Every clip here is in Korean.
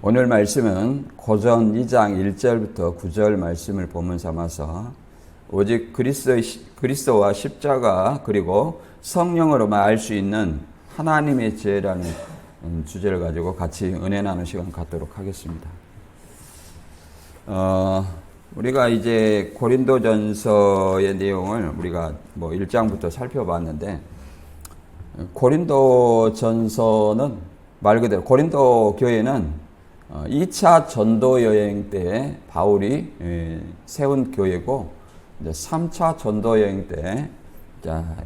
오늘 말씀은 고전 2장 1절부터 9절 말씀을 본문 삼아서 오직 그리스도와 십자가 그리고 성령으로만 알 수 있는 하나님의 지혜라는 주제를 가지고 같이 은혜 나누는 시간 갖도록 하겠습니다. 우리가 이제 고린도전서의 내용을 우리가 1장부터 살펴봤는데, 고린도전서는 말 그대로 고린도 교회는 2차 전도 여행 때 바울이 세운 교회고, 이제 3차 전도 여행 때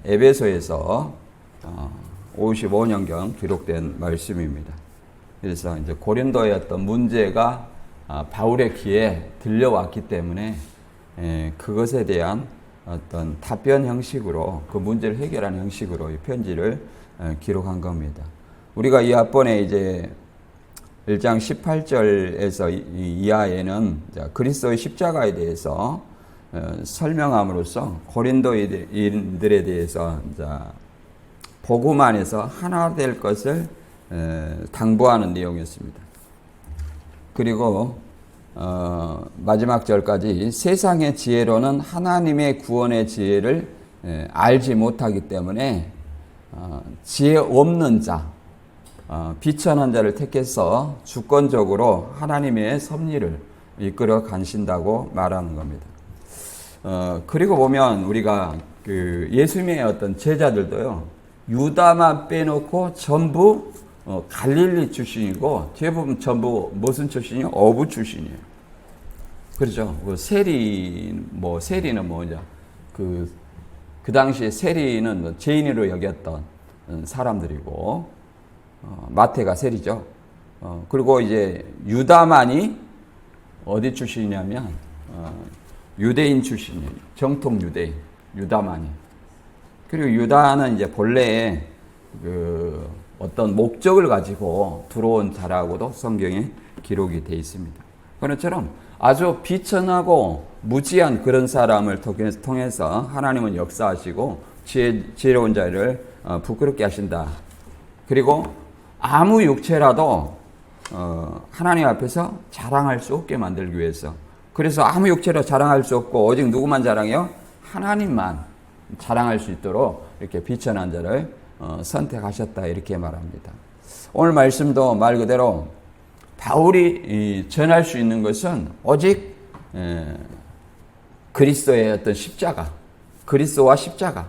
에베소에서 55년경 기록된 말씀입니다. 그래서 이제 고린도의 어떤 문제가 바울의 귀에 들려왔기 때문에 그것에 대한 어떤 답변 형식으로, 그 문제를 해결하는 형식으로 이 편지를 기록한 겁니다. 우리가 이 앞번에 이제 1장 18절에서 이하에는 그리스도의 십자가에 대해서 설명함으로써 고린도인들에 대해서 복음 안에서 하나 될 것을 당부하는 내용이었습니다. 그리고 마지막 절까지 세상의 지혜로는 하나님의 구원의 지혜를 알지 못하기 때문에 지혜 없는 자, 비천한 자를 택해서 주권적으로 하나님의 섭리를 이끌어 가신다고 말하는 겁니다. 그리고 보면 우리가 그 예수님의 어떤 제자들도요, 유다만 빼놓고 전부 갈릴리 출신이고, 대부분 전부 무슨 출신이요? 어부 출신이에요. 그렇죠. 세리는 뭐냐? 그 당시에 세리는 죄인으로 여겼던 사람들이고, 마태가 세리죠. 그리고 이제 유다만이 어디 출신이냐면 유대인 출신이에요. 정통 유대인, 유다만이. 그리고 유다는 이제 본래에 그 어떤 목적을 가지고 들어온 자라고도 성경에 기록이 되어 있습니다. 그런 것처럼 아주 비천하고 무지한 그런 사람을 통해서 하나님은 역사하시고 지혜로운 자를 부끄럽게 하신다. 그리고 아무 육체라도 하나님 앞에서 자랑할 수 없게 만들기 위해서, 그래서 아무 육체로 자랑할 수 없고 오직 누구만 자랑해요? 하나님만 자랑할 수 있도록 이렇게 비천한 자를 선택하셨다, 이렇게 말합니다. 오늘 말씀도 말 그대로 바울이 전할 수 있는 것은 오직 그리스도의 어떤 십자가, 그리스도와 십자가,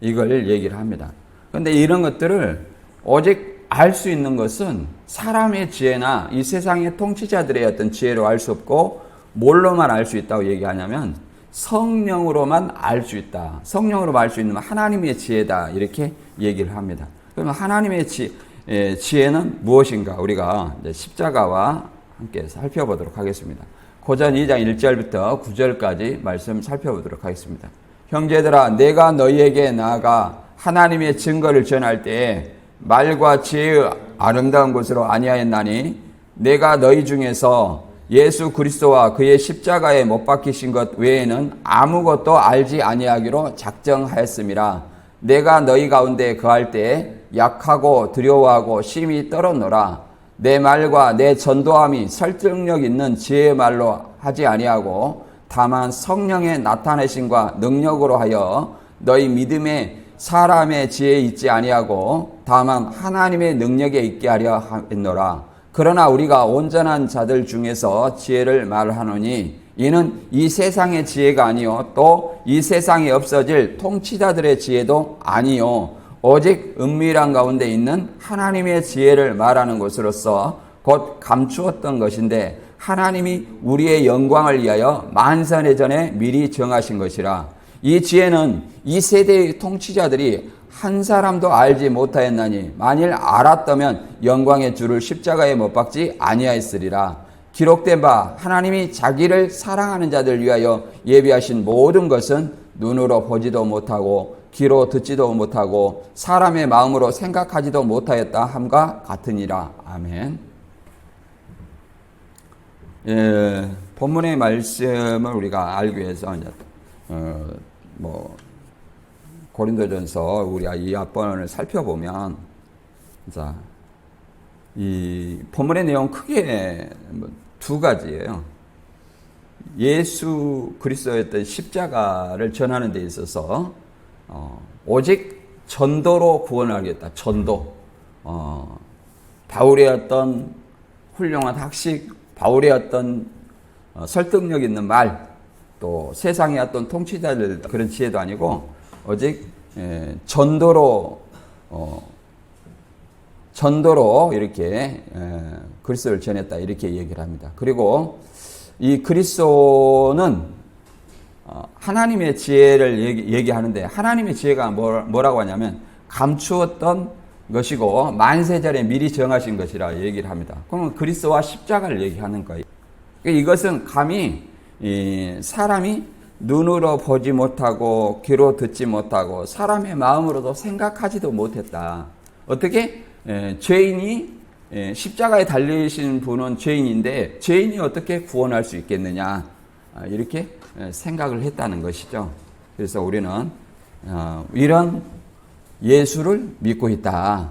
이걸 얘기를 합니다. 그런데 이런 것들을 오직 알 수 있는 것은 사람의 지혜나 이 세상의 통치자들의 어떤 지혜로 알 수 없고, 뭘로만 알 수 있다고 얘기하냐면 성령으로만 알 수 있다. 성령으로만 알 수 있는 하나님의 지혜다, 이렇게 얘기를 합니다. 그러면 하나님의 지혜는 무엇인가? 우리가 이제 십자가와 함께 살펴보도록 하겠습니다. 고전 2장 1절부터 9절까지 말씀 살펴보도록 하겠습니다. 형제들아, 내가 너희에게 나아가 하나님의 증거를 전할 때에 말과 지혜의 아름다운 것으로 아니하였나니, 내가 너희 중에서 예수 그리스도와 그의 십자가에 못 박히신 것 외에는 아무것도 알지 아니하기로 작정하였음이라. 내가 너희 가운데 거할 때에 약하고 두려워하고 심히 떨었노라. 내 말과 내 전도함이 설득력 있는 지혜의 말로 하지 아니하고 다만 성령의 나타내심과 능력으로 하여 너희 믿음에 사람의 지혜에 있지 아니하고 다만 하나님의 능력에 있게 하려 했노라. 그러나 우리가 온전한 자들 중에서 지혜를 말하노니 이는 이 세상의 지혜가 아니요 또 이 세상에 없어질 통치자들의 지혜도 아니요 오직 은밀한 가운데 있는 하나님의 지혜를 말하는 것으로서 곧 감추었던 것인데, 하나님이 우리의 영광을 위하여 만세의 전에 미리 정하신 것이라. 이 지혜는 이 세대의 통치자들이 한 사람도 알지 못하였나니 만일 알았다면 영광의 주를 십자가에 못 박지 아니하였으리라. 기록된 바 하나님이 자기를 사랑하는 자들 위하여 예비하신 모든 것은 눈으로 보지도 못하고 귀로 듣지도 못하고 사람의 마음으로 생각하지도 못하였다 함과 같으니라. 아멘. 본문의 말씀을 우리가 알기 위해서 고린도전서 우리 이 앞번을 살펴보면, 자 이 본문의 내용 크게 두 가지예요. 예수 그리스도의 어떤 십자가를 전하는 데 있어서 오직 전도로 구원하겠다. 전도. 바울의 어떤 훌륭한 학식, 바울의 어떤 설득력 있는 말, 또 세상의 어떤 통치자들 그런 지혜도 아니고 오직 전도로 이렇게 그리스도를 전했다 이렇게 얘기를 합니다. 그리고 이 그리스도는 하나님의 지혜를 얘기하는데 하나님의 지혜가 뭐라고 하냐면 감추었던 것이고 만세전에 미리 정하신 것이라 얘기를 합니다. 그러면 그리스도와 십자가를 얘기하는 거예요. 이것은 감히 사람이 눈으로 보지 못하고 귀로 듣지 못하고 사람의 마음으로도 생각하지도 못했다. 어떻게? 죄인이 십자가에 달리신 분은 죄인인데 죄인이 어떻게 구원할 수 있겠느냐 이렇게 생각을 했다는 것이죠. 그래서 우리는 이런 예수를 믿고 있다.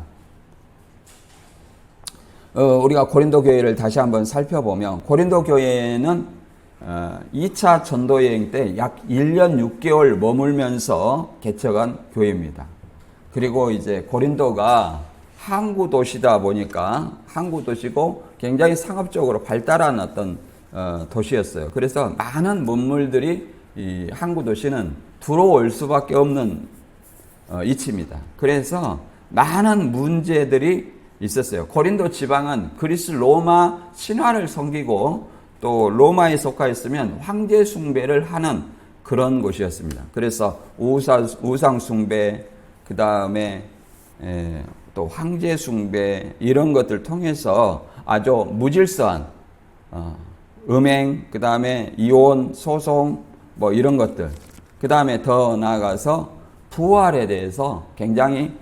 우리가 고린도 교회를 다시 한번 살펴보면 고린도 교회는 2차 전도여행 때 약 1년 6개월 머물면서 개척한 교회입니다. 그리고 이제 고린도가 항구 도시다 보니까 항구 도시고 굉장히 상업적으로 발달한 어떤 도시였어요. 그래서 많은 문물들이 이 항구 도시는 들어올 수밖에 없는 위치입니다. 그래서 많은 문제들이 있었어요. 고린도 지방은 그리스 로마 신화를 섬기고 또 로마에 속하였으면 황제 숭배를 하는 그런 곳이었습니다. 그래서 우상 숭배, 그 다음에 또 황제 숭배 이런 것들 통해서 아주 무질서한 음행, 그 다음에 이혼, 소송 뭐 이런 것들, 그 다음에 더 나아가서 부활에 대해서 굉장히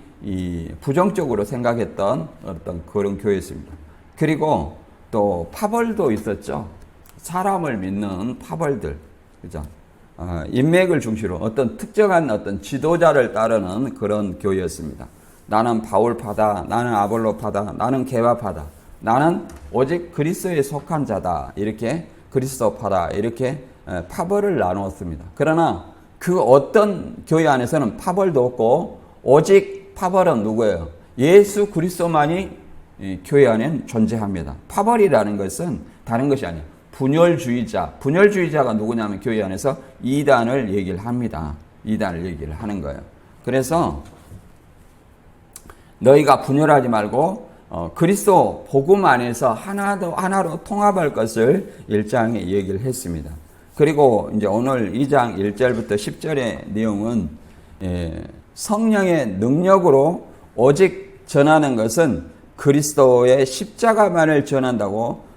부정적으로 생각했던 어떤 그런 교회였습니다. 그리고 또 파벌도 있었죠. 사람을 믿는 파벌들, 그죠? 인맥을 중시로 어떤 특정한 어떤 지도자를 따르는 그런 교회였습니다. 나는 바울파다, 나는 아볼로파다, 나는 게바파다, 나는 오직 그리스도에 속한 자다, 이렇게 그리스도파다, 이렇게 파벌을 나누었습니다. 그러나 그 어떤 교회 안에서는 파벌도 없고 오직 파벌은 누구예요? 예수 그리스도만이 교회 안에 존재합니다. 파벌이라는 것은 다른 것이 아니에요. 분열주의자가 누구냐면 교회 안에서 이단을 얘기를 합니다. 이단을 얘기를 하는 거예요. 그래서 너희가 분열하지 말고 그리스도 복음 안에서 하나로 통합할 것을 1장에 얘기를 했습니다. 그리고 이제 오늘 2장 1절부터 10절의 내용은 성령의 능력으로 오직 전하는 것은 그리스도의 십자가만을 전한다고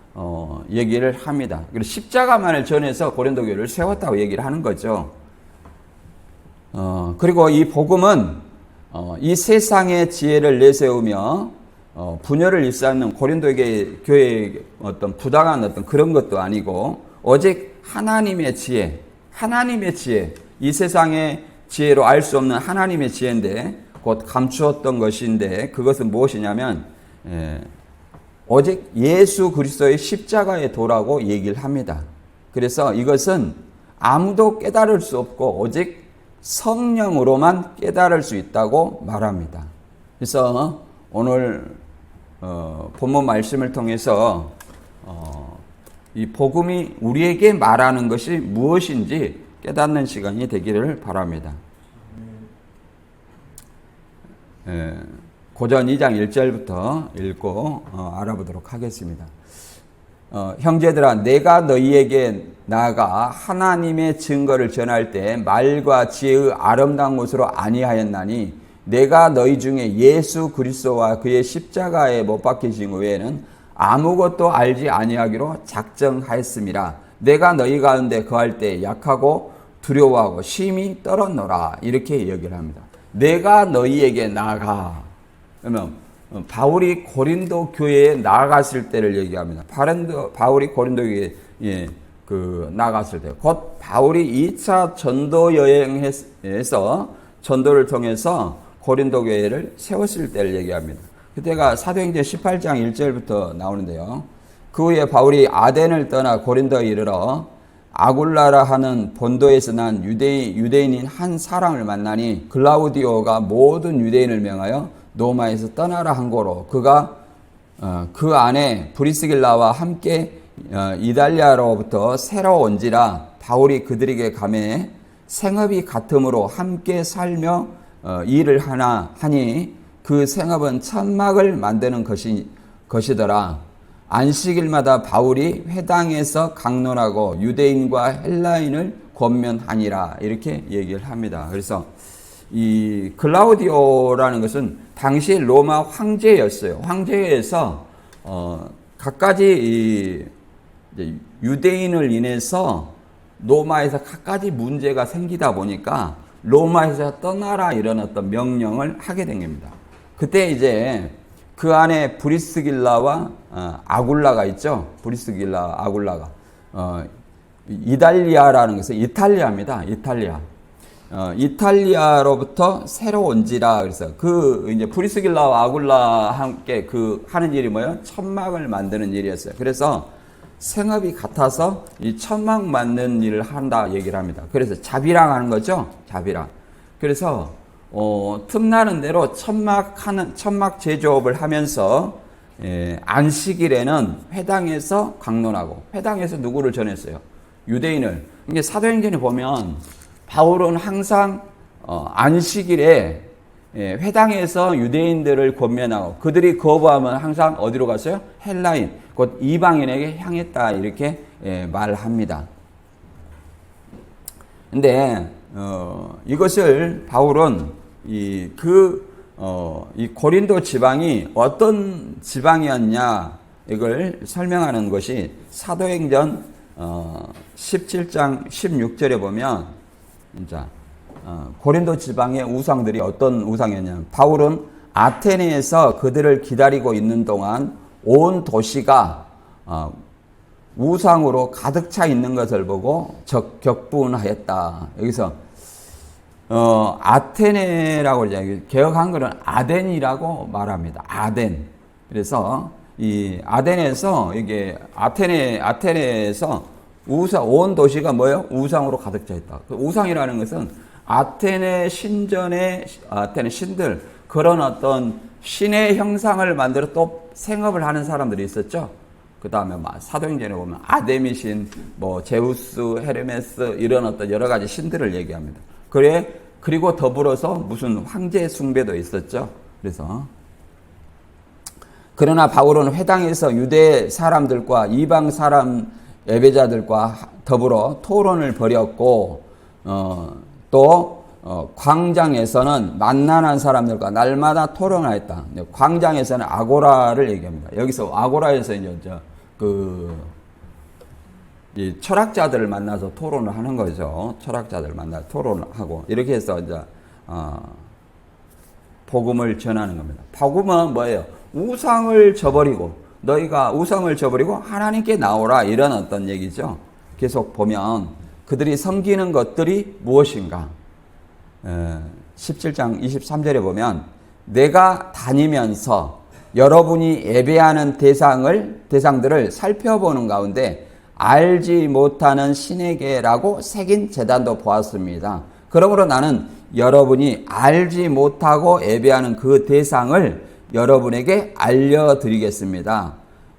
얘기를 합니다. 그리고 십자가만을 전해서 고린도 교회를 세웠다고 얘기를 하는 거죠. 그리고 이 복음은 이 세상의 지혜를 내세우며 분열을 일삼는 고린도 교회의 어떤 부당한 어떤 그런 것도 아니고 오직 하나님의 지혜, 이 세상의 지혜로 알 수 없는 하나님의 지혜인데 곧 감추었던 것인데 그것은 무엇이냐면 오직 예수 그리스도의 십자가의 도라고 얘기를 합니다. 그래서 이것은 아무도 깨달을 수 없고 오직 성령으로만 깨달을 수 있다고 말합니다. 그래서 오늘 본문 말씀을 통해서 이 복음이 우리에게 말하는 것이 무엇인지 깨닫는 시간이 되기를 바랍니다. 고전 2장 1절부터 읽고 알아보도록 하겠습니다. 형제들아, 내가 너희에게 나아가 하나님의 증거를 전할 때 말과 지혜의 아름다운 것으로 아니하였나니 내가 너희 중에 예수 그리스도와 그의 십자가에 못 박히신 외에는 아무것도 알지 아니하기로 작정하였음이라. 내가 너희 가운데 거할 때 약하고 두려워하고 심히 떨었노라. 이렇게 얘기를 합니다. 내가 너희에게 나아가. 그러면 바울이 고린도 교회에 나아갔을 때를 얘기합니다. 바울이 고린도 교회에 나아갔을 때, 곧 바울이 2차 전도 여행에서 전도를 통해서 고린도 교회를 세웠을 때를 얘기합니다. 그때가 사도행전 18장 1절부터 나오는데요. 그 후에 바울이 아덴을 떠나 고린도에 이르러 아굴라라 하는 본도에서 난 유대인인 한 사람을 만나니 글라우디오가 모든 유대인을 명하여 로마에서 떠나라 한 거로 그가 그 안에 브리스길라와 함께 이달리아로부터 새로 온지라 바울이 그들에게 가매 생업이 같으므로 함께 살며 일을 하니 그 생업은 천막을 만드는 것이더라. 안식일마다 바울이 회당에서 강론하고 유대인과 헬라인을 권면하니라 이렇게 얘기를 합니다. 그래서 이 글라우디오라는 것은 당시 로마 황제였어요. 황제에서 갖가지 유대인을 인해서 로마에서 갖가지 문제가 생기다 보니까 로마에서 떠나라 이런 어떤 명령을 하게 된 겁니다. 그때 이제 그 안에 브리스길라와 아굴라가 있죠. 브리스길라, 아굴라가 이달리아라는 것은 이탈리아입니다. 이탈리아로부터 새로 온지라 그래서 그 이제 브리스길라와 아굴라 함께 그 하는 일이 뭐예요? 천막을 만드는 일이었어요. 그래서 생업이 같아서 이 천막 만드는 일을 한다 얘기를 합니다. 그래서 자비랑 하는 거죠. 자비랑. 그래서 틈나는 대로 천막 제조업을 하면서 안식일에는 회당에서 강론하고 회당에서 누구를 전했어요? 유대인을. 이게 사도행전에 보면 바울은 항상 안식일에 회당에서 유대인들을 권면하고 그들이 거부하면 항상 어디로 갔어요? 헬라인, 곧 이방인에게 향했다 이렇게 말합니다. 근데 이것을 바울은 이 고린도 지방이 어떤 지방이었냐 이걸 설명하는 것이 사도행전 17장 16절에 보면 진짜 고린도 지방의 우상들이 어떤 우상이었냐면 바울은 아테네에서 그들을 기다리고 있는 동안 온 도시가 우상으로 가득 차 있는 것을 보고 격분하였다. 여기서 아테네라고 그러죠. 개혁 한글은 아덴이라고 말합니다. 아덴. 그래서 이 아덴에서 이게 아테네에서 온 도시가 뭐예요? 우상으로 가득 차 있다. 그 우상이라는 것은 아테네 신전의 아테네 신들 그런 어떤 신의 형상을 만들어 또 생업을 하는 사람들이 있었죠. 그 다음에 사도행전에 보면 아데미 신, 제우스, 헤르메스 이런 어떤 여러 가지 신들을 얘기합니다. 그리고 더불어서 무슨 황제 숭배도 있었죠. 그러나 바울은 회당에서 유대 사람들과 이방 사람 예배자들과 더불어 토론을 벌였고 또 광장에서는 만난한 사람들과 날마다 토론하였다. 광장에서는 아고라를 얘기합니다. 여기서 아고라에서 이제 이 철학자들을 만나서 토론을 하는 거죠. 철학자들을 만나 토론을 하고 이렇게 해서 이제 복음을 전하는 겁니다. 복음은 뭐예요? 너희가 우상을 저버리고 하나님께 나오라 이런 어떤 얘기죠. 계속 보면 그들이 섬기는 것들이 무엇인가? 17장 23절에 보면 내가 다니면서 여러분이 예배하는 대상들을 살펴보는 가운데 알지 못하는 신에게라고 새긴 제단도 보았습니다. 그러므로 나는 여러분이 알지 못하고 예배하는 그 대상을 여러분에게 알려드리겠습니다.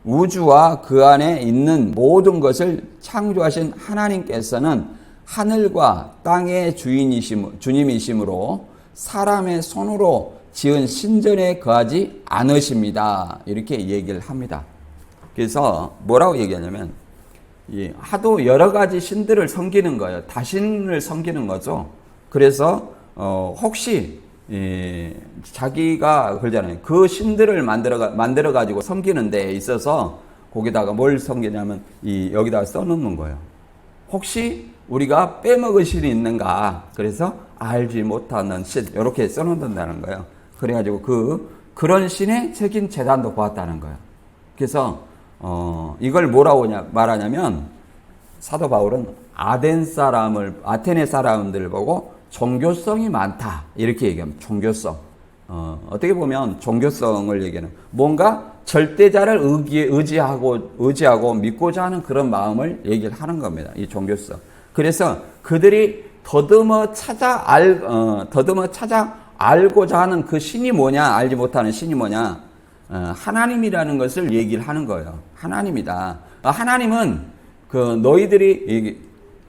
우주와 그 안에 있는 모든 것을 창조하신 하나님께서는 하늘과 땅의 주님이시므로 사람의 손으로 지은 신전에 거하지 않으십니다. 이렇게 얘기를 합니다. 그래서 뭐라고 얘기하냐면 하도 여러 가지 신들을 섬기는 거예요. 다신을 섬기는 거죠. 그래서 혹시 자기가 그러잖아요. 그 신들을 만들어 가지고 섬기는 데 있어서 거기다가 뭘 섬기냐면 여기다가 써놓는 거예요. 혹시 우리가 빼먹을 신이 있는가? 그래서 알지 못하는 신 이렇게 써놓는다는 거예요. 그래가지고 그런 신의 새긴 제단도 보았다는 거예요. 그래서 이걸 뭐라고 말하냐면 사도 바울은 아테네 사람들을 보고 종교성이 많다 이렇게 얘기합니다. 종교성. 어떻게 보면 종교성을 얘기하는 뭔가 절대자를 의지하고 믿고자 하는 그런 마음을 얘기를 하는 겁니다. 이 종교성. 그래서 그들이 더듬어 찾아 알고자 하는 그 신이 뭐냐, 알지 못하는 신이 뭐냐, 하나님이라는 것을 얘기를 하는 거예요. 하나님이다. 하나님은 그 너희들이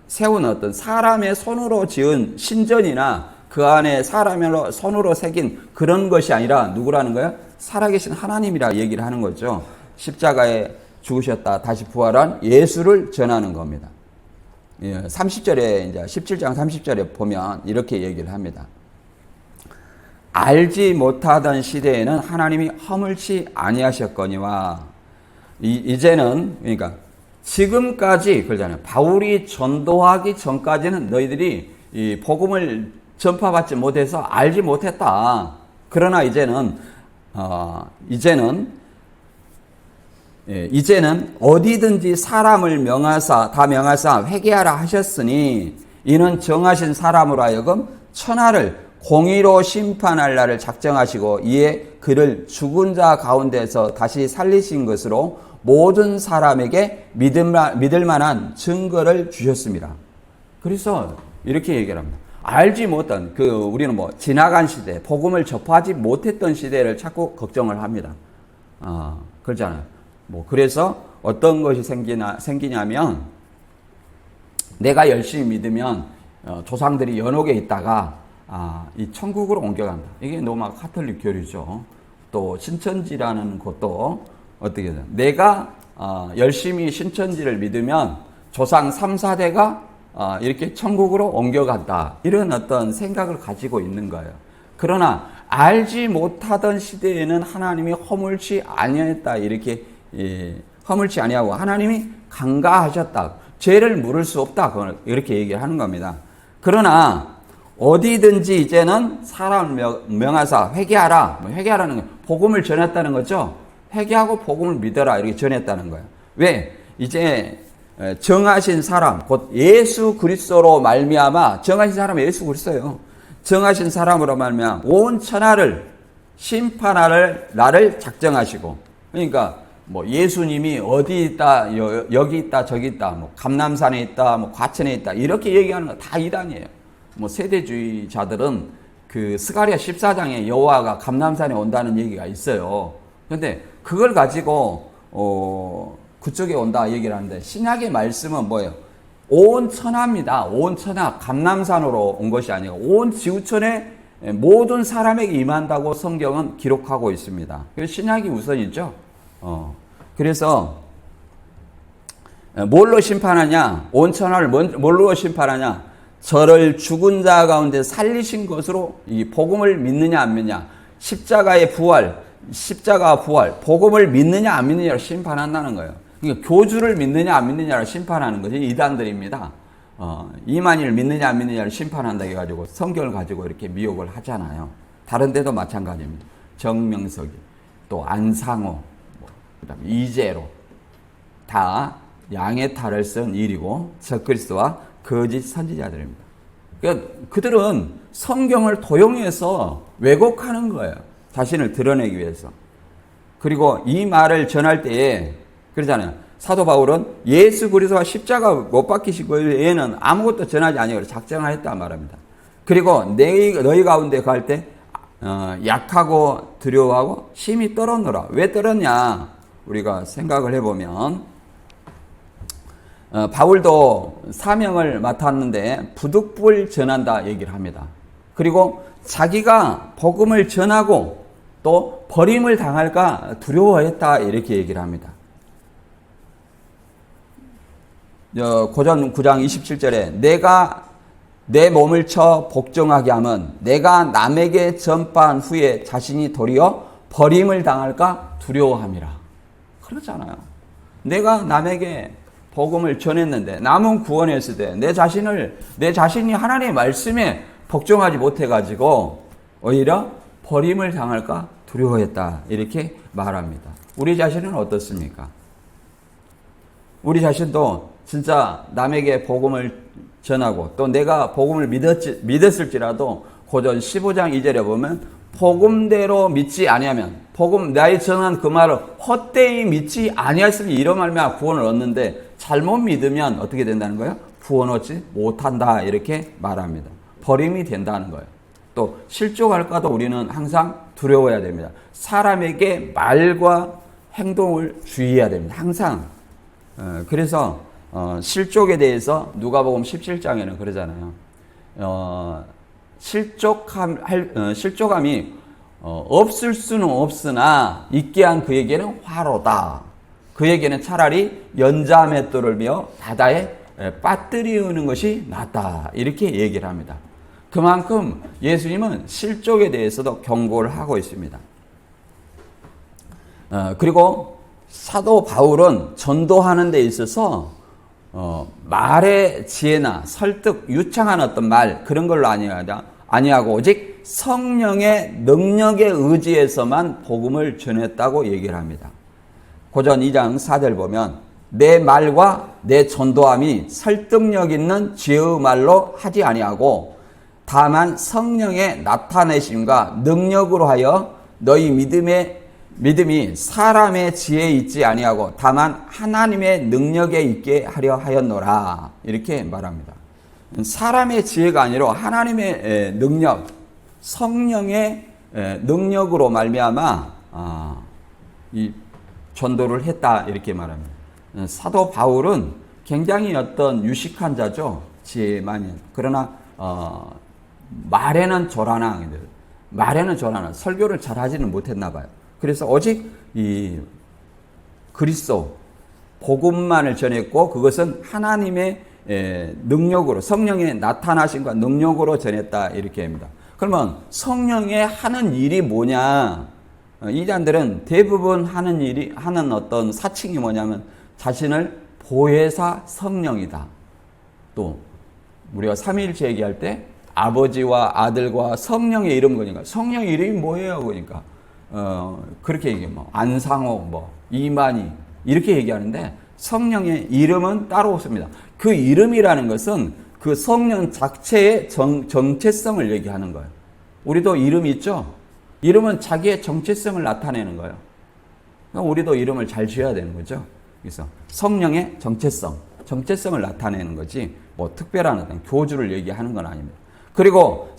세운 어떤 사람의 손으로 지은 신전이나 그 안에 사람의 손으로 새긴 그런 것이 아니라 누구라는 거야? 살아계신 하나님이라 얘기를 하는 거죠. 십자가에 죽으셨다 다시 부활한 예수를 전하는 겁니다. 30절에 이제 17장 30절에 보면 이렇게 얘기를 합니다. 알지 못하던 시대에는 하나님이 허물치 아니하셨거니와 이제는 그러니까 지금까지 그러잖아요. 바울이 전도하기 전까지는 너희들이 이 복음을 전파받지 못해서 알지 못했다. 그러나 이제는 어디든지 사람을 명하사 회개하라 하셨으니 이는 정하신 사람으로 하여금 천하를 공의로 심판할 날을 작정하시고 이에 그를 죽은 자 가운데서 다시 살리신 것으로 모든 사람에게 믿을 만한 증거를 주셨습니다. 그래서 이렇게 얘기를 합니다. 알지 못한 우리는 지나간 시대, 복음을 접하지 못했던 시대를 자꾸 걱정을 합니다. 그렇잖아요. 그래서 어떤 것이 생기냐면 내가 열심히 믿으면 조상들이 연옥에 있다가 이 천국으로 옮겨간다. 이게 로마 카톨릭 교리죠. 또 신천지라는 것도 어떻게 돼요? 내가 열심히 신천지를 믿으면 조상 3, 4대가 이렇게 천국으로 옮겨간다. 이런 어떤 생각을 가지고 있는 거예요. 그러나 알지 못하던 시대에는 하나님이 허물치 아니했다. 이렇게 허물치 아니하고 하나님이 간과하셨다. 죄를 물을 수 없다. 이렇게 얘기를 하는 겁니다. 그러나 어디든지 이제는 사람 명하사 회개하라. 회개하라는 건 복음을 전했다는 거죠. 회개하고 복음을 믿어라. 이렇게 전했다는 거예요. 왜? 이제 정하신 사람, 곧 예수 그리스도로 말미암아 정하신 사람은 예수 그리스도예요. 정하신 사람으로 말미암아 온 천하를 심판할 날을 작정하시고, 그러니까 예수님이 어디 있다, 여기 있다, 저기 있다, 감남산에 있다, 과천에 있다 이렇게 얘기하는 거 다 이단이에요. 세대주의자들은 그 스가랴 14장에 여호와가 감남산에 온다는 얘기가 있어요. 그런데 그걸 가지고 그쪽에 온다 얘기를 하는데 신약의 말씀은 뭐예요? 온 천하입니다. 온 천하, 감남산으로 온 것이 아니고 온 지구촌에 모든 사람에게 임한다고 성경은 기록하고 있습니다. 그래서 신약이 우선이죠. 그래서 뭘로 심판하냐? 온 천하를 뭘로 심판하냐? 저를 죽은 자 가운데 살리신 것으로 이 복음을 믿느냐 안 믿느냐, 십자가 부활, 복음을 믿느냐 안 믿느냐를 심판한다는 거예요. 그러니까 교주를 믿느냐 안 믿느냐를 심판하는 것이 이단들입니다. 이만희를 믿느냐 안 믿느냐를 심판한다 해가지고 성경을 가지고 이렇게 미혹을 하잖아요. 다른 데도 마찬가지입니다. 정명석이, 또 안상호, 그다음에 이재로 다 양의 탈을 쓴 일이고 적그리스도와 거짓 선지자들입니다. 그러니까 그들은 성경을 도용해서 왜곡하는 거예요. 자신을 드러내기 위해서. 그리고 이 말을 전할 때에 그러잖아요. 사도 바울은 예수 그리스도와 십자가 못 박히신 것 외에는 아무것도 전하지 아니하고 작정하였다 말합니다. 그리고 너희 가운데 갈 때 약하고 두려워하고 심히 떨었노라. 왜 떨었냐? 우리가 생각을 해보면 바울도 사명을 맡았는데 부득불 전한다 얘기를 합니다. 그리고 자기가 복음을 전하고 또 버림을 당할까 두려워했다 이렇게 얘기를 합니다. 고전 9장 27절에 내가 내 몸을 쳐 복종하게 하면 내가 남에게 전파한 후에 자신이 도리어 버림을 당할까 두려워함이라. 그렇잖아요. 내가 남에게 복음을 전했는데 남은 구원했을 때 내 자신이 하나님의 말씀에 복종하지 못해가지고 오히려 버림을 당할까 두려워했다 이렇게 말합니다. 우리 자신은 어떻습니까? 우리 자신도 진짜 남에게 복음을 전하고 또 내가 복음을 믿었을지라도 고전 15장 2절에 보면 복음대로 믿지 아니하면, 복음 나의 전한 그 말을 헛되이 믿지 아니하였으니 이런 말미암아 구원을 얻는데, 잘못 믿으면 어떻게 된다는 거예요? 구원 얻지 못한다, 이렇게 말합니다. 버림이 된다는 거예요. 또 실족할까도 우리는 항상 두려워해야 됩니다. 사람에게 말과 행동을 주의해야 됩니다. 항상. 그래서 실족에 대해서 누가복음 17장에는 그러잖아요. 실족함이 없을 수는 없으나 있게 한 그에게는 화로다. 그에게는 차라리 연자맷돌을 메어 바다에 빠뜨리우는 것이 낫다. 이렇게 얘기를 합니다. 그만큼 예수님은 실족에 대해서도 경고를 하고 있습니다. 그리고 사도 바울은 전도하는 데 있어서 말의 지혜나 설득, 유창한 어떤 말 그런 걸로 아니하고 오직 성령의 능력에 의지해서만 복음을 전했다고 얘기를 합니다. 고전 2장 4절 보면 내 말과 내 전도함이 설득력 있는 지혜의 말로 하지 아니하고 다만 성령의 나타내심과 능력으로 하여 너희 믿음이 사람의 지혜에 있지 아니하고 다만 하나님의 능력에 있게 하려 하였노라. 이렇게 말합니다. 사람의 지혜가 아니라 하나님의 능력, 성령의 능력으로 말미암아 이 전도를 했다. 이렇게 말합니다. 사도 바울은 굉장히 어떤 유식한 자죠. 지혜만이. 그러나 말에는 조란한, 설교를 잘 하지는 못했나 봐요. 그래서 오직 이 그리스도 복음만을 전했고 그것은 하나님의 능력으로, 성령의 나타나심과 능력으로 전했다. 이렇게 합니다. 그러면 성령의 하는 일이 뭐냐? 이단들은 대부분 하는 어떤 사칭이 뭐냐면 자신을 보혜사 성령이다. 또 우리가 삼위일체 얘기할 때 아버지와 아들과 성령의 이름 거니까 성령의 이름이 뭐예요? 그러니까 그렇게 얘기해요. 안상호, 이만희 이렇게 얘기하는데 성령의 이름은 따로 없습니다. 그 이름이라는 것은 그 성령 자체의 정체성을 얘기하는 거예요. 우리도 이름이 있죠? 이름은 자기의 정체성을 나타내는 거예요. 그러니까 우리도 이름을 잘 지어야 되는 거죠. 그래서 성령의 정체성을 나타내는 거지 특별한 어떤 교주를 얘기하는 건 아닙니다. 그리고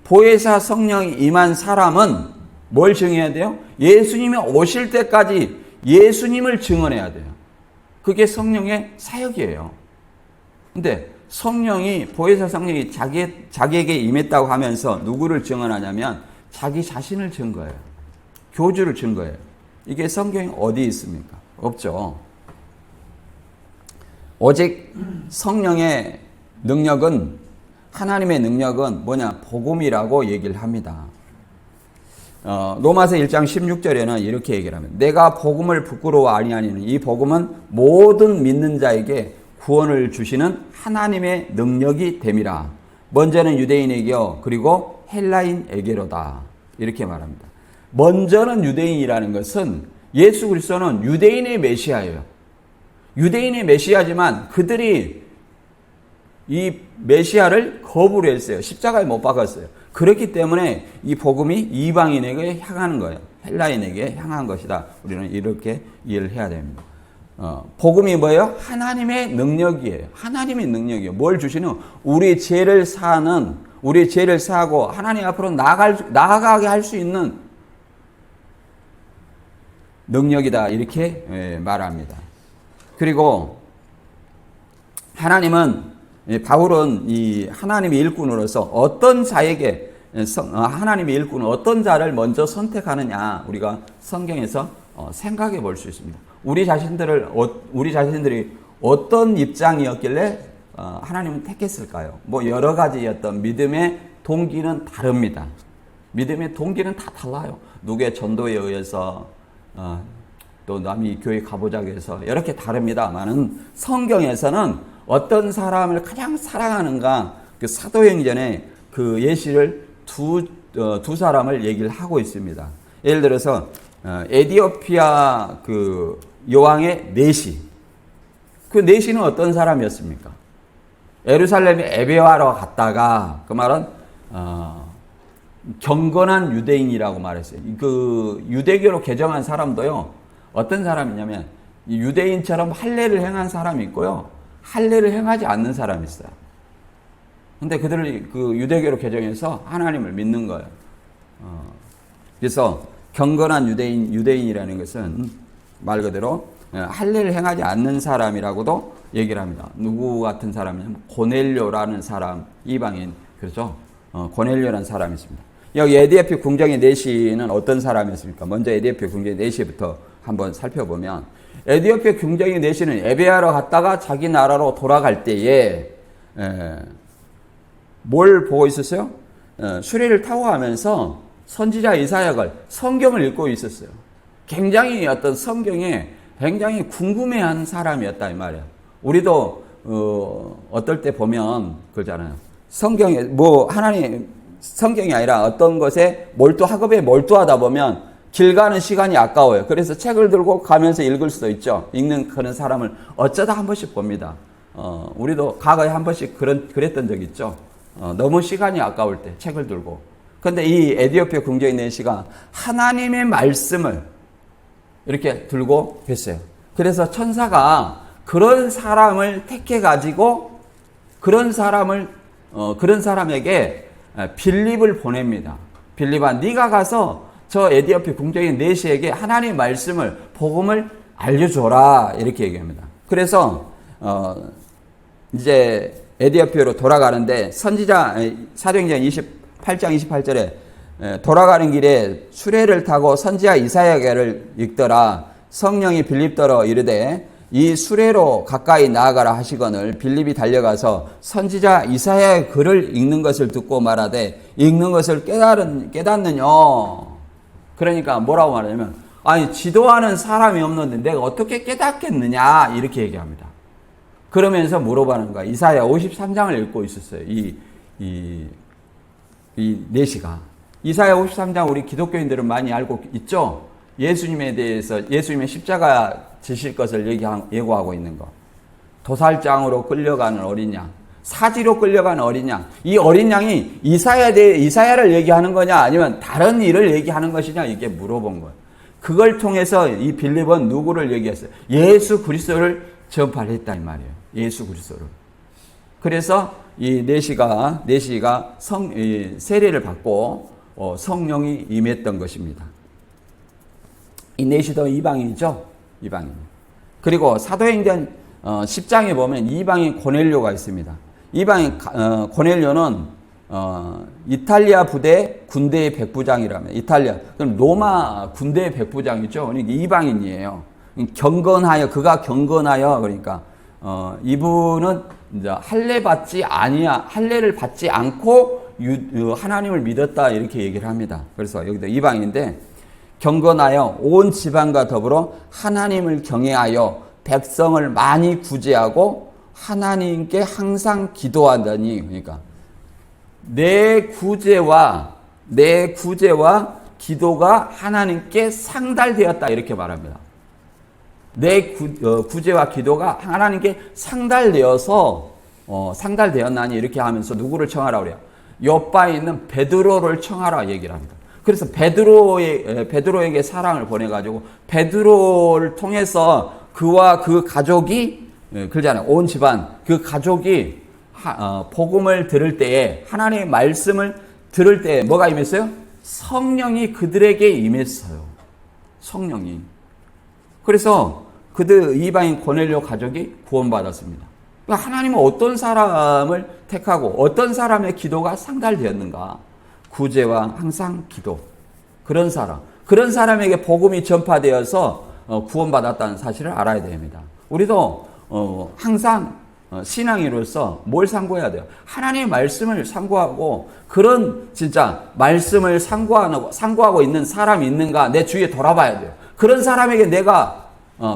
보혜사 성령이 임한 사람은 뭘 증언해야 돼요? 예수님이 오실 때까지 예수님을 증언해야 돼요. 그게 성령의 사역이에요. 근데 보혜사 성령이 자기에게 임했다고 하면서 누구를 증언하냐면 자기 자신을 증거해요. 교주를 증거해요. 이게 성경에 어디 있습니까? 없죠. 오직 성령의 능력은, 하나님의 능력은 뭐냐? 복음이라고 얘기를 합니다. 로마서 1장 16절에는 이렇게 얘기를 합니다. 내가 복음을 부끄러워 아니하니는 이 복음은 모든 믿는 자에게 구원을 주시는 하나님의 능력이 됨이라. 먼저는 유대인에게요, 그리고 헬라인에게로다. 이렇게 말합니다. 먼저는 유대인이라는 것은 예수 그리스도는 유대인의 메시아예요. 유대인의 메시아지만 그들이 이 메시아를 거부를 했어요. 십자가에 못 박았어요. 그렇기 때문에 이 복음이 이방인에게 향하는 거예요. 헬라인에게 향한 것이다. 우리는 이렇게 이해를 해야 됩니다. 복음이 뭐예요? 하나님의 능력이에요. 하나님의 능력이에요. 뭘 주시는? 우리 죄를 사하고 하나님 앞으로 나아가게 할 수 있는 능력이다. 이렇게 말합니다. 그리고 바울은 이 하나님의 일꾼으로서 어떤 자에게, 하나님의 일꾼은 어떤 자를 먼저 선택하느냐, 우리가 성경에서 생각해 볼 수 있습니다. 우리 자신들이 어떤 입장이었길래 하나님은 택했을까요? 여러 가지 어떤 믿음의 동기는 다릅니다. 믿음의 동기는 다 달라요. 누구의 전도에 의해서, 또 남이 교회 가보자고 해서 이렇게 다릅니다만은 성경에서는 어떤 사람을 가장 사랑하는가, 그 사도행전에 그 예시를 두 사람을 얘기를 하고 있습니다. 예를 들어서 에디오피아 그 여왕의 내시. 그 내시는 어떤 경건한 유대인이라고 말했어요. 그 유대교로 개정한 사람도요, 어떤 사람이냐면 유대인처럼 할례를 행한 사람이 있고요, 할례를 행하지 않는 사람이 있어요. 근데 그들을 그 유대교로 개정해서 하나님을 믿는 거예요. 그래서 경건한 유대인이라는 것은 말 그대로 할례를 행하지 않는 사람이라고도 얘기를 합니다. 누구 같은 사람이냐면 고넬료라는 사람, 이방인, 그렇죠? 고넬료라는 사람이 있습니다. 여기 에디오피아 궁정의 내시는 어떤 사람이었습니까? 먼저 에디오피아 궁정의 내시부터 한번 살펴보면, 에디오피아 궁정의 내시는 예배하러 갔다가 자기 나라로 돌아갈 때에 뭘 보고 있었어요? 수레를 타고 가면서 선지자 이사야가 성경을 읽고 있었어요. 굉장히 어떤 성경에 굉장히 궁금해하는 사람이었다 이 말이에요. 우리도 어떨 때 보면 그러잖아요. 성경에 하나님 성경이 아니라 어떤 것에 학업에 몰두하다 보면 길 가는 시간이 아까워요. 그래서 책을 들고 가면서 읽을 수도 있죠. 읽는 그런 사람을 어쩌다 한 번씩 봅니다. 우리도 과거에 한 번씩 그랬던 적 있죠. 너무 시간이 아까울 때 책을 들고. 근데 이 에디오피아 궁정의 내시가 하나님의 말씀을 이렇게 들고 했어요. 그래서 천사가 그런 사람을 택해 가지고 그런 사람에게 빌립을 보냅니다. 빌립아, 네가 가서 저 에디오피아 궁정의 내시에게 하나님의 말씀을, 복음을 알려줘라, 이렇게 얘기합니다. 그래서 이제 에디오피아로 돌아가는데 선지자 사도행전 28장 28절에 돌아가는 길에 수레를 타고 선지자 이사야를 읽더라. 성령이 빌립더러 이르되 이 수레로 가까이 나아가라 하시거늘 빌립이 달려가서 선지자 이사야의 글을 읽는 것을 듣고 말하되 읽는 것을 깨닫느냐. 그러니까 뭐라고 말하냐면, 아니 지도하는 사람이 없는데 내가 어떻게 깨닫겠느냐, 이렇게 얘기합니다. 그러면서 물어보는 거야. 이사야 53장을 읽고 있었어요. 이 내시가. 이사야 53장 우리 기독교인들은 많이 알고 있죠? 예수님에 대해서, 예수님의 십자가 지실 것을 예고하고 있는 거. 도살장으로 끌려가는 어린 양, 사지로 끌려가는 어린 양. 이 어린 양이 이사야를 얘기하는 거냐, 아니면 다른 일을 얘기하는 것이냐, 이게 물어본 거예요. 그걸 통해서 이 빌립은 누구를 얘기했어요? 예수 그리스도를 전파를 했다 이 말이에요. 예수 그리스도를. 그래서 이 내시가 세례를 받고 성령이 임했던 것입니다. 이 내시도 이방인이죠. 이방인. 그리고 사도행전 10장에 보면 이방인 고넬료가 있습니다. 이방인 고넬료는 이탈리아 부대 군대의 백부장이라면, 이탈리아 그럼 로마 군대의 백부장이죠. 그러니까 이방인이에요. 그가 경건하여, 그러니까 이분은 이제 할례를 받지 않고 하나님을 믿었다, 이렇게 얘기를 합니다. 그래서 여기도 이방인인데, 경건하여 온 지방과 더불어 하나님을 경외하여 백성을 많이 구제하고 하나님께 항상 기도하더니, 그러니까 내 구제와 기도가 하나님께 상달되었다, 이렇게 말합니다. 내 구제와 기도가 하나님께 상달되었나니, 이렇게 하면서 누구를 청하라 그래요? 옆바에 있는 베드로를 청하라 얘기를 합니다. 그래서 베드로에게 사랑을 보내가지고 베드로를 통해서 그와 그 가족이, 그러잖아요. 온 집안, 그 가족이 복음을 들을 때에, 하나님의 말씀을 들을 때에 뭐가 임했어요? 성령이 그들에게 임했어요. 성령이. 그래서 그들 이방인 고넬료 가족이 구원받았습니다. 그러니까 하나님은 어떤 사람을 택하고 어떤 사람의 기도가 상달되었는가? 구제와 항상 기도. 그런 사람에게 복음이 전파되어서 구원받았다는 사실을 알아야 됩니다. 우리도 항상 신앙인으로서 뭘 상고해야 돼요? 하나님의 말씀을 상고하고, 그런 진짜 말씀을 상고하고 있는 사람이 있는가 내 주위에 돌아봐야 돼요. 그런 사람에게 내가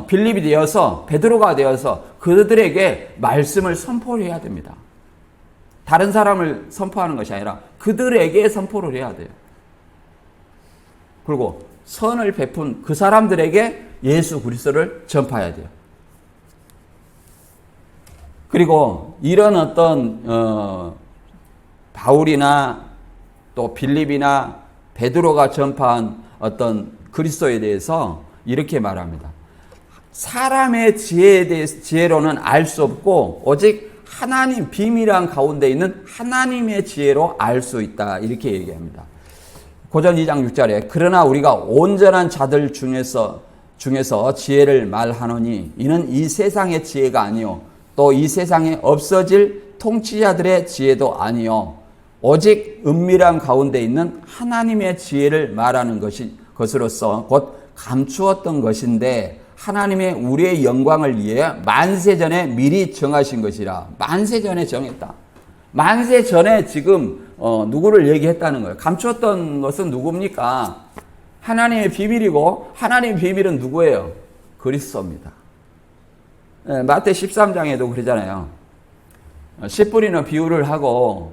빌립이 되어서, 베드로가 되어서 그들에게 말씀을 선포를 해야 됩니다. 다른 사람을 선포하는 것이 아니라 그들에게 선포를 해야 돼요. 그리고 선을 베푼 그 사람들에게 예수 그리스도를 전파해야 돼요. 그리고 이런 어떤 바울이나 또 빌립이나 베드로가 전파한 어떤 그리스도에 대해서 이렇게 말합니다. 사람의 지혜로는 알 수 없고 오직 하나님 비밀한 가운데 있는 하나님의 지혜로 알 수 있다. 이렇게 얘기합니다. 고전 2장 6절에 그러나 우리가 온전한 자들 중에서 지혜를 말하노니 이는 이 세상의 지혜가 아니요 또 이 세상에 없어질 통치자들의 지혜도 아니요 오직 은밀한 가운데 있는 하나님의 지혜를 말하는 것으로서 곧 감추었던 것인데 하나님의 우리의 영광을 위해 만세전에 미리 정하신 것이라. 만세전에 정했다. 만세전에 지금 누구를 얘기했다는 거예요. 감추었던 것은 누굽니까? 하나님의 비밀이고 하나님의 비밀은 누구예요? 그리스도입니다. 마태 13장에도 그러잖아요. 씨 뿌리는 비유를 하고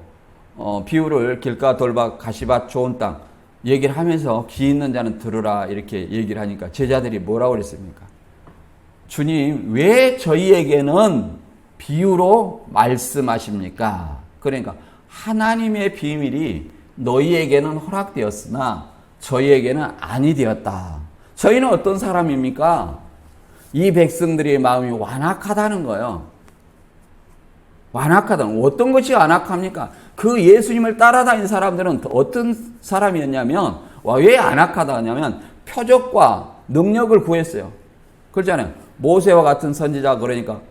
비유를 길가 돌밭 가시밭 좋은 땅 얘기를 하면서 귀 있는 자는 들으라 이렇게 얘기를 하니까 제자들이 뭐라고 그랬습니까? 주님 왜 저희에게는 비유로 말씀하십니까? 그러니까 하나님의 비밀이 너희에게는 허락되었으나 저희에게는 아니 되었다. 저희는 어떤 사람입니까? 이 백성들의 마음이 완악하다는 거예요. 완악하다는 어떤 것이 완악합니까? 그 예수님을 따라다닌 사람들은 어떤 사람이었냐면 왜 완악하다 하냐면 표적과 능력을 구했어요. 그렇잖아요. 모세와 같은 선지자 그러니까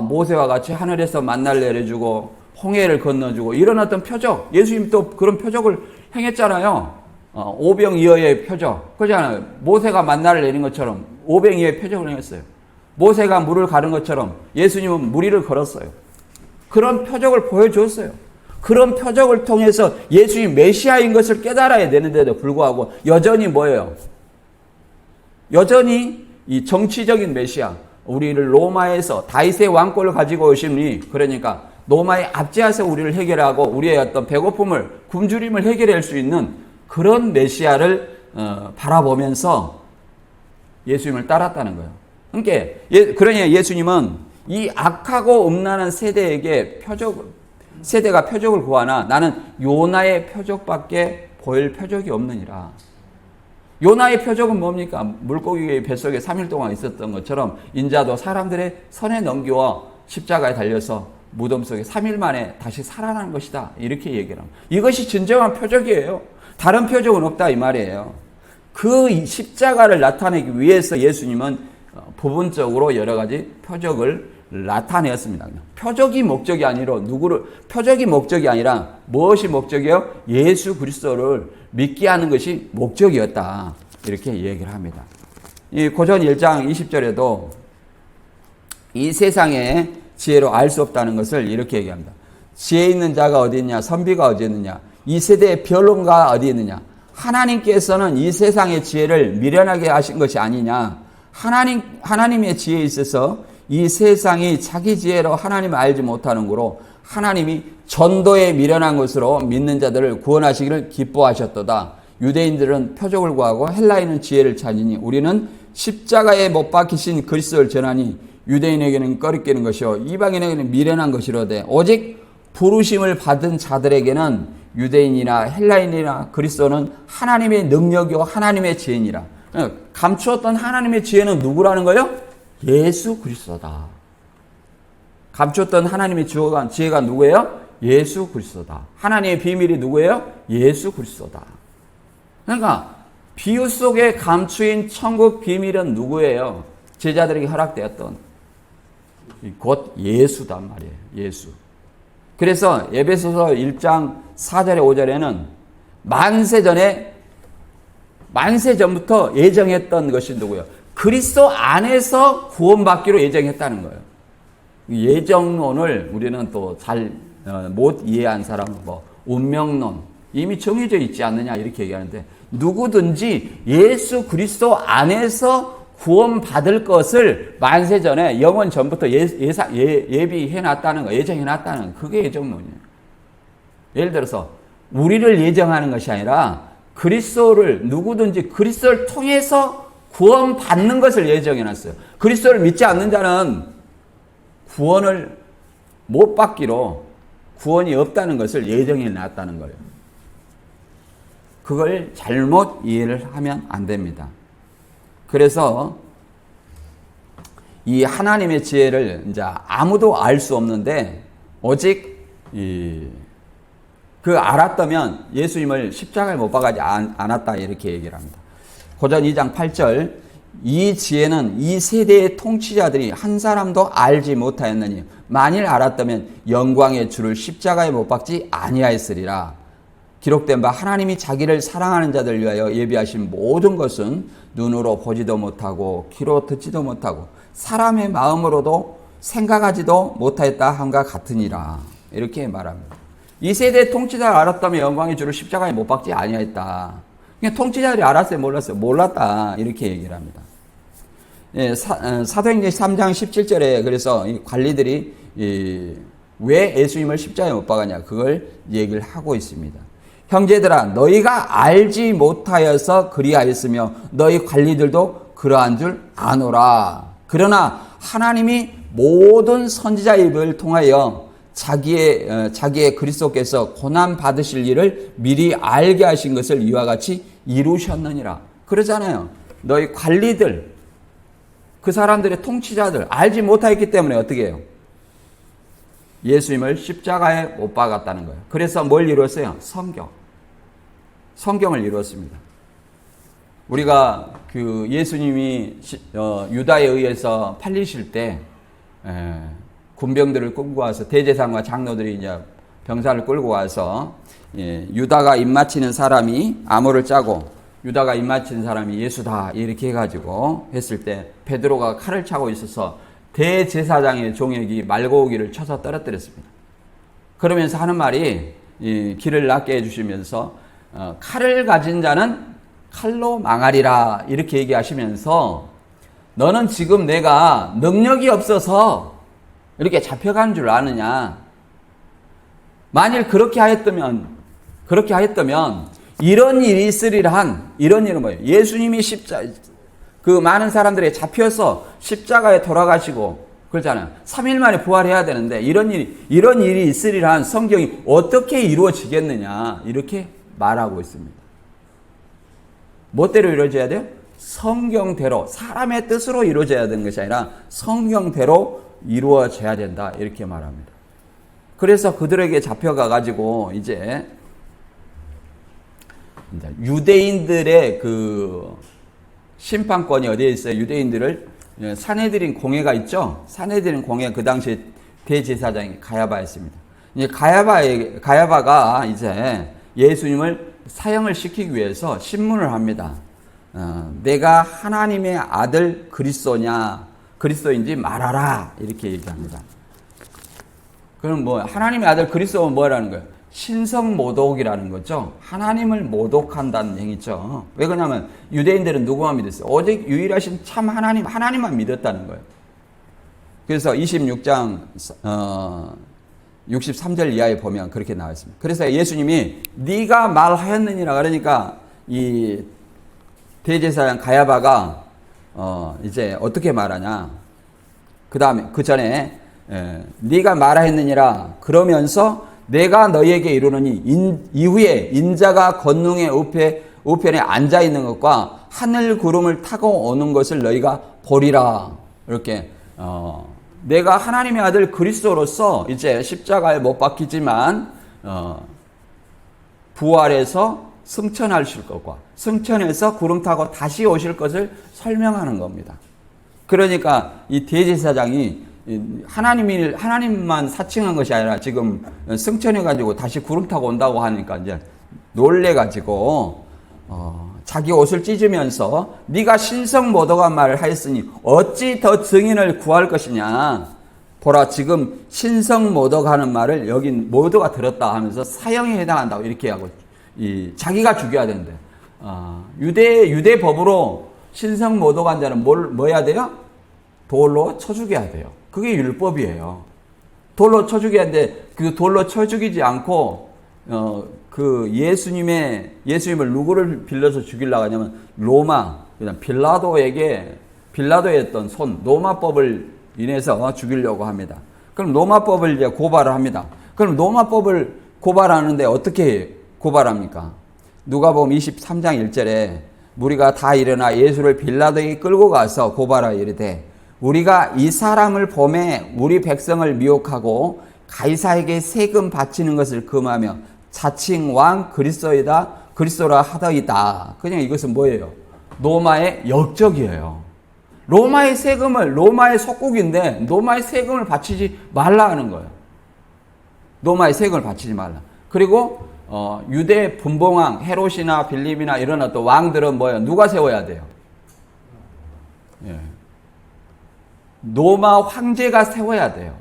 모세와 같이 하늘에서 만나를 내려주고 홍해를 건너주고 이런 어떤 표적 예수님 또 그런 표적을 행했잖아요. 오병이어의 표적 그렇잖아요. 모세가 만나를 내린 것처럼 오병이어의 표적을 행했어요. 모세가 물을 가른 것처럼 예수님은 물 위를 걸었어요. 그런 표적을 보여줬어요. 그런 표적을 통해서 예수님 메시아인 것을 깨달아야 되는데도 불구하고 여전히 뭐예요? 여전히 이 정치적인 메시아, 우리를 로마에서 다윗의 왕권을 가지고 오시니 그러니까 로마에 압제해서 우리를 해결하고 우리의 어떤 배고픔을 굶주림을 해결할 수 있는 그런 메시아를 바라보면서 예수님을 따랐다는 거예요. 그러니까 예수님은 이 악하고 음란한 세대에게 세대가 표적을 구하나 나는 요나의 표적밖에 보일 표적이 없느니라. 요나의 표적은 뭡니까? 물고기 뱃속에 3일 동안 있었던 것처럼 인자도 사람들의 손에 넘겨 십자가에 달려서 무덤 속에 3일 만에 다시 살아나는 것이다. 이렇게 얘기를 합니다. 이것이 진정한 표적이에요. 다른 표적은 없다 이 말이에요. 그 십자가를 나타내기 위해서 예수님은 부분적으로 여러 가지 표적을 나타내었습니다. 표적이 목적이 아니라 무엇이 목적이에요? 예수 그리스도를 믿게 하는 것이 목적이었다. 이렇게 얘기를 합니다. 이 고전 1장 20절에도 이 세상의 지혜로 알 수 없다는 것을 이렇게 얘기합니다. 지혜 있는 자가 어디 있냐? 선비가 어디 있느냐? 이 세대의 변론가가 어디 있느냐? 하나님께서는 이 세상의 지혜를 미련하게 하신 것이 아니냐? 하나님의 지혜에 있어서 이 세상이 자기 지혜로 하나님을 알지 못하는 거로 하나님이 전도에 미련한 것으로 믿는 자들을 구원하시기를 기뻐하셨도다. 유대인들은 표적을 구하고 헬라인은 지혜를 찾으니 우리는 십자가에 못 박히신 그리스도를 전하니 유대인에게는 꺼리끼는 것이요 이방인에게는 미련한 것이로되 오직 부르심을 받은 자들에게는 유대인이나 헬라인이나 그리스도는 하나님의 능력이요 하나님의 지혜니라. 감추었던 하나님의 지혜는 누구라는 거예요? 예수 그리스도다. 감췄던 하나님의 지혜가 누구예요? 예수 그리스도다. 하나님의 비밀이 누구예요? 예수 그리스도다. 그러니까 비유 속에 감추인 천국 비밀은 누구예요? 제자들에게 허락되었던 곧 예수단 말이에요. 예수. 그래서 에베소서 1장 4절에 5절에는 만세 전부터 예정했던 것이 누구예요? 그리스도 안에서 구원받기로 예정했다는 거예요. 예정론을 우리는 또 잘 못 이해한 사람은 운명론 이미 정해져 있지 않느냐 이렇게 얘기하는데 누구든지 예수 그리스도 안에서 구원받을 것을 만세 전에 영원 전부터 예비해 놨다는 거, 예정해 놨다는 거. 그게 예정론이에요. 예를 들어서 우리를 예정하는 것이 아니라 누구든지 그리스도를 통해서 구원받는 것을 예정해 놨어요. 그리스도를 믿지 않는 자는 구원을 못 받기로 구원이 없다는 것을 예정해 놨다는 거예요. 그걸 잘못 이해를 하면 안 됩니다. 그래서 이 하나님의 지혜를 이제 아무도 알 수 없는데 오직 그 알았다면 예수님을 십자가에 못 박아지 않았다 이렇게 얘기를 합니다. 고전 2장 8절 이 지혜는 이 세대의 통치자들이 한 사람도 알지 못하였느니 만일 알았다면 영광의 주를 십자가에 못 박지 아니하였으리라. 기록된 바 하나님이 자기를 사랑하는 자들 위하여 예비하신 모든 것은 눈으로 보지도 못하고 귀로 듣지도 못하고 사람의 마음으로도 생각하지도 못하였다 함과 같으니라. 이렇게 말합니다. 이 세대의 통치자를 알았다면 영광의 주를 십자가에 못 박지 아니하였다. 그냥 통치자들이 알았어요? 몰랐어요? 몰랐다. 이렇게 얘기를 합니다. 예, 사도행전 3장 17절에 그래서 이 관리들이 왜 예수님을 십자가에 못 박았냐 그걸 얘기를 하고 있습니다. 형제들아 너희가 알지 못하여서 그리하였으며 너희 관리들도 그러한 줄 아노라. 그러나 하나님이 모든 선지자의 입을 통하여 자기의 그리스도께서 고난 받으실 일을 미리 알게 하신 것을 이와 같이 이루셨느니라. 그러잖아요. 너희 관리들, 그 사람들의 통치자들 알지 못하였기 때문에 어떻게 해요? 예수님을 십자가에 못 박았다는 거예요. 그래서 뭘 이루었어요? 성경을 이루었습니다. 우리가 그 예수님이 유다에 의해서 팔리실 때 군병들을 끌고 와서 대제사장과 장로들이 이제 병사를 끌고 와서 유다가 입맞히는 사람이 암호를 짜고 유다가 입맞히는 사람이 예수다 이렇게 해가지고 했을 때 베드로가 칼을 차고 있어서 대제사장의 종에게 말고기를 쳐서 떨어뜨렸습니다. 그러면서 하는 말이 길을 낫게 해주시면서 칼을 가진 자는 칼로 망하리라 이렇게 얘기하시면서 너는 지금 내가 능력이 없어서 이렇게 잡혀간 줄 아느냐. 만일 그렇게 하였다면 이런 일이 있으리라 이런 일은 뭐예요? 예수님이 그 많은 사람들이 잡혀서 십자가에 돌아가시고 그렇잖아요. 3일 만에 부활해야 되는데 이런 일이 있으리라 한 성경이 어떻게 이루어지겠느냐 이렇게 말하고 있습니다. 뭐대로 이루어져야 돼요? 성경대로 사람의 뜻으로 이루어져야 되는 것이 아니라 성경대로 이루어져야 된다 이렇게 말합니다. 그래서 그들에게 잡혀가 가지고 이제 유대인들의 그 심판권이 어디에 있어요? 유대인들을 산헤드린 공회가 있죠. 산헤드린 공회 그 당시 대제사장이 가야바였습니다. 이제 가야바가 이제 예수님을 사형을 시키기 위해서 신문을 합니다. 내가 하나님의 아들 그리스도인지 말하라 이렇게 얘기합니다. 그럼 뭐 하나님의 아들 그리스도는 뭐라는 거예요? 신성모독이라는 거죠. 하나님을 모독한다는 얘기죠. 왜 그러냐면 유대인들은 누구만 믿었어요? 오직 유일하신 참 하나님만 믿었다는 거예요. 그래서 26장 63절 이하에 보면 그렇게 나와 있습니다. 그래서 예수님이 네가 말하였느니라 그러니까 이 대제사장 가야바가 이제 어떻게 말하냐? 그 전에 네가 말하였느니라 그러면서 내가 너희에게 이르노니 이후에 인자가 권능의 우편에 앉아 있는 것과 하늘 구름을 타고 오는 것을 너희가 보리라. 이렇게 내가 하나님의 아들 그리스도로서 이제 십자가에 못 박히지만 부활해서 승천하실 것과 승천해서 구름 타고 다시 오실 것을 설명하는 겁니다. 그러니까 이 대제사장이 하나님만 사칭한 것이 아니라 지금 승천해가지고 다시 구름 타고 온다고 하니까 이제 놀래가지고 자기 옷을 찢으면서 네가 신성모독한 말을 하였으니 어찌 더 증인을 구할 것이냐. 보라 지금 신성모독하는 말을 여기 모두가 들었다 하면서 사형에 해당한다고 이렇게 하고 자기가 죽여야 되는데 유대 법으로 신성모독한 자는 뭐 해야 돼요? 돌로 쳐 죽여야 돼요. 그게 율법이에요. 돌로 쳐 죽여야 하는데 그 돌로 쳐 죽이지 않고 그 예수님을 누구를 빌려서 죽이려고 하냐면 로마 빌라도였던 로마법을 인해서 죽이려고 합니다. 그럼 로마법을 이제 고발을 합니다. 그럼 로마법을 고발하는데 어떻게 고발합니까? 누가복음 23장 1절에 무리가 다 일어나 예수를 빌라도에게 끌고 가서 고발하여 이르되 우리가 이 사람을 보매 우리 백성을 미혹하고 가이사에게 세금 바치는 것을 금하며 자칭 왕 그리스도라 하더이다. 그냥 이것은 뭐예요? 로마의 역적이에요. 로마의 세금을, 로마의 속국인데 로마의 세금을 바치지 말라 하는 거예요. 로마의 세금을 바치지 말라. 그리고 유대 분봉왕 헤롯이나 빌립이나 이런 어떤 왕들은 뭐예요? 누가 세워야 돼요? 예. 로마 황제가 세워야 돼요.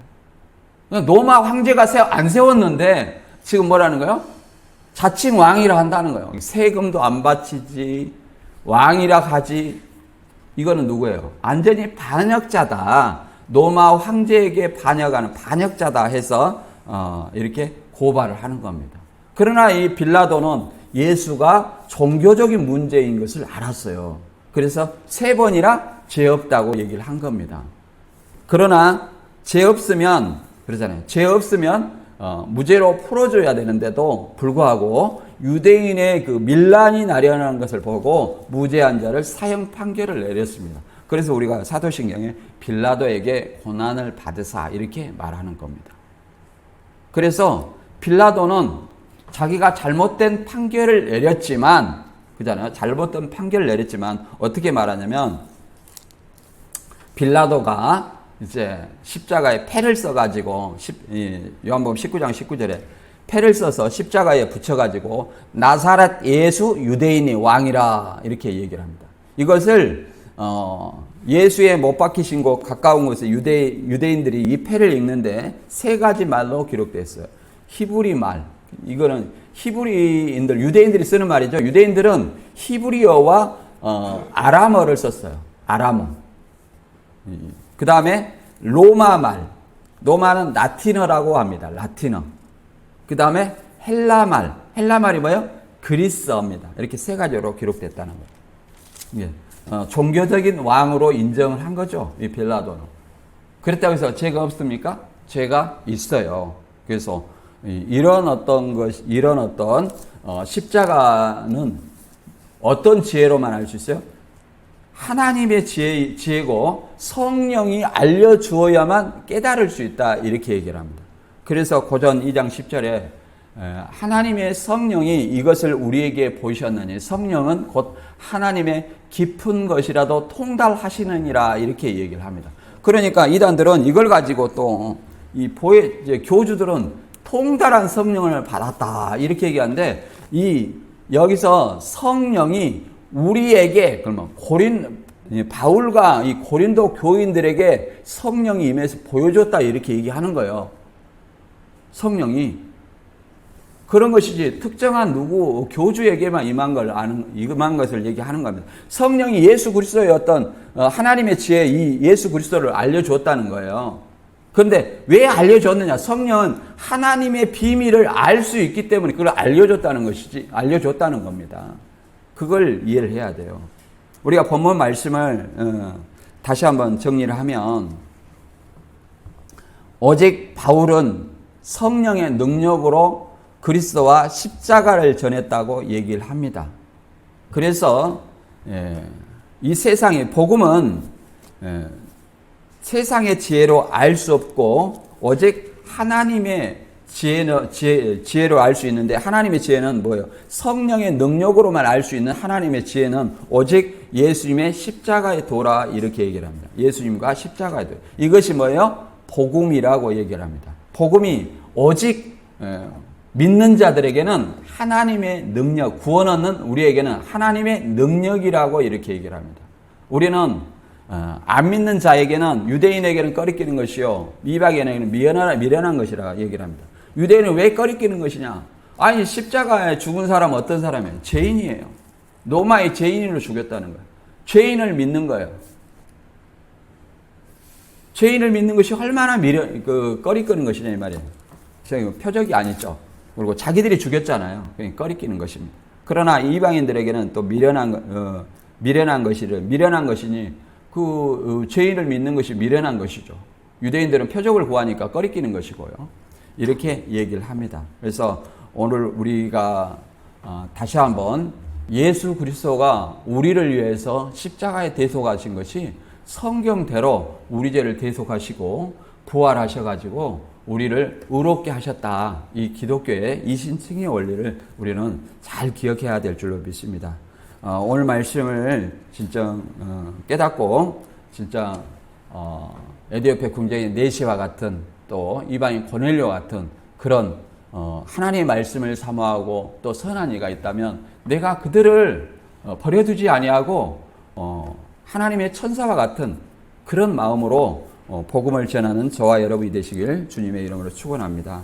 로마 황제가 안 세웠는데 지금 뭐라는 거예요? 자칭 왕이라 한다는 거예요. 세금도 안 바치지, 왕이라 하지. 이거는 누구예요? 완전히 반역자다. 로마 황제에게 반역하는 반역자다 해서 이렇게 고발을 하는 겁니다. 그러나 이 빌라도는 예수가 종교적인 문제인 것을 알았어요. 그래서 3번이나 죄 없다고 얘기를 한 겁니다. 그러나 죄 없으면 그러잖아요. 죄 없으면 무죄로 풀어줘야 되는데도 불구하고 유대인의 그 밀란이 나려는 것을 보고 무죄한 자를 사형 판결을 내렸습니다. 그래서 우리가 사도신경에 빌라도에게 고난을 받으사 이렇게 말하는 겁니다. 그래서 빌라도는 자기가 잘못된 판결을 내렸지만, 그잖아요. 잘못된 판결을 내렸지만 어떻게 말하냐면 빌라도가 이제 십자가에 패를 써가지고 요한복음 19장 19절에 패를 써서 십자가에 붙여가지고 나사렛 예수 유대인의 왕이라 이렇게 얘기를 합니다. 이것을 예수의 못 박히신 곳 가까운 곳에 유대인들이 이 패를 읽는데 3가지 말로 기록됐어요. 히브리 말, 이거는 히브리인들 유대인들이 쓰는 말이죠. 유대인들은 히브리어와 아람어를 썼어요. 아람어. 그 다음에 로마 말, 로마는 라틴어라고 합니다. 라틴어. 그 다음에 헬라 말, 헬라 말이 뭐예요? 그리스어입니다. 이렇게 3가지로 기록됐다는 거예요. 예. 종교적인 왕으로 인정을 한 거죠. 이 빌라도는. 그렇다고 해서 죄가 없습니까? 죄가 있어요. 그래서 이런 어떤 십자가는 어떤 지혜로만 알 수 있어요? 하나님의 지혜고 성령이 알려주어야만 깨달을 수 있다 이렇게 얘기를 합니다. 그래서 고전 2장 10절에 하나님의 성령이 이것을 우리에게 보이셨느니 성령은 곧 하나님의 깊은 것이라도 통달하시느니라 이렇게 얘기를 합니다. 그러니까 이단들은 이걸 가지고 또 교주들은 통달한 성령을 받았다 이렇게 얘기하는데 여기서 성령이 우리에게 그러면 바울과 이 고린도 교인들에게 성령이 임해서 보여줬다 이렇게 얘기하는 거예요. 성령이 그런 것이지 특정한 교주에게만 임한 것을 얘기하는 겁니다. 성령이 예수 그리스도의 어떤 하나님의 지혜 이 예수 그리스도를 알려줬다는 거예요. 그런데 왜 알려줬느냐? 성령은 하나님의 비밀을 알 수 있기 때문에 그걸 알려줬다는 겁니다. 그걸 이해를 해야 돼요. 우리가 본문 말씀을 다시 한번 정리를 하면 오직 바울은 성령의 능력으로 그리스도와 십자가를 전했다고 얘기를 합니다. 그래서 이 세상의 복음은 세상의 지혜로 알 수 없고 오직 하나님의 지혜로 알 수 있는데 하나님의 지혜는 뭐예요? 성령의 능력으로만 알 수 있는 하나님의 지혜는 오직 예수님의 십자가의 도라 이렇게 얘기를 합니다. 예수님과 십자가의 도. 이것이 뭐예요? 복음이라고 얘기를 합니다. 복음이 오직 믿는 자들에게는 하나님의 능력, 구원 얻는 우리에게는 하나님의 능력이라고 이렇게 얘기를 합니다. 우리는 안 믿는 자에게는 유대인에게는 꺼리끼는 것이요 이방인에게는 미련한 것이라 얘기를 합니다. 유대인은 왜 꺼리끼는 것이냐? 아니 십자가에 죽은 사람 어떤 사람이에요? 죄인이에요. 로마의 죄인으로 죽였다는 거예요. 죄인을 믿는 거예요. 죄인을 믿는 것이 얼마나 꺼리끼는 것이냐 이 말이에요. 표적이 아니죠. 그리고 자기들이 죽였잖아요. 그러니까 꺼리끼는 것입니다. 그러나 이방인들에게는 또 미련한 것이니 그 죄인을 믿는 것이 미련한 것이죠. 유대인들은 표적을 구하니까 꺼리끼는 것이고요. 이렇게 얘기를 합니다. 그래서 오늘 우리가 다시 한번 예수 그리스도가 우리를 위해서 십자가에 대속하신 것이 성경대로 우리 죄를 대속하시고 부활하셔가지고 우리를 의롭게 하셨다. 이 기독교의 이신칭의 원리를 우리는 잘 기억해야 될 줄로 믿습니다. 오늘 말씀을 진짜 깨닫고 진짜 에디오피아 궁정의 네시와 같은 또 이방인 고넬료 같은 그런 하나님의 말씀을 사모하고 또 선한 이가 있다면 내가 그들을 버려두지 아니하고 하나님의 천사와 같은 그런 마음으로 복음을 전하는 저와 여러분이 되시길 주님의 이름으로 축원합니다.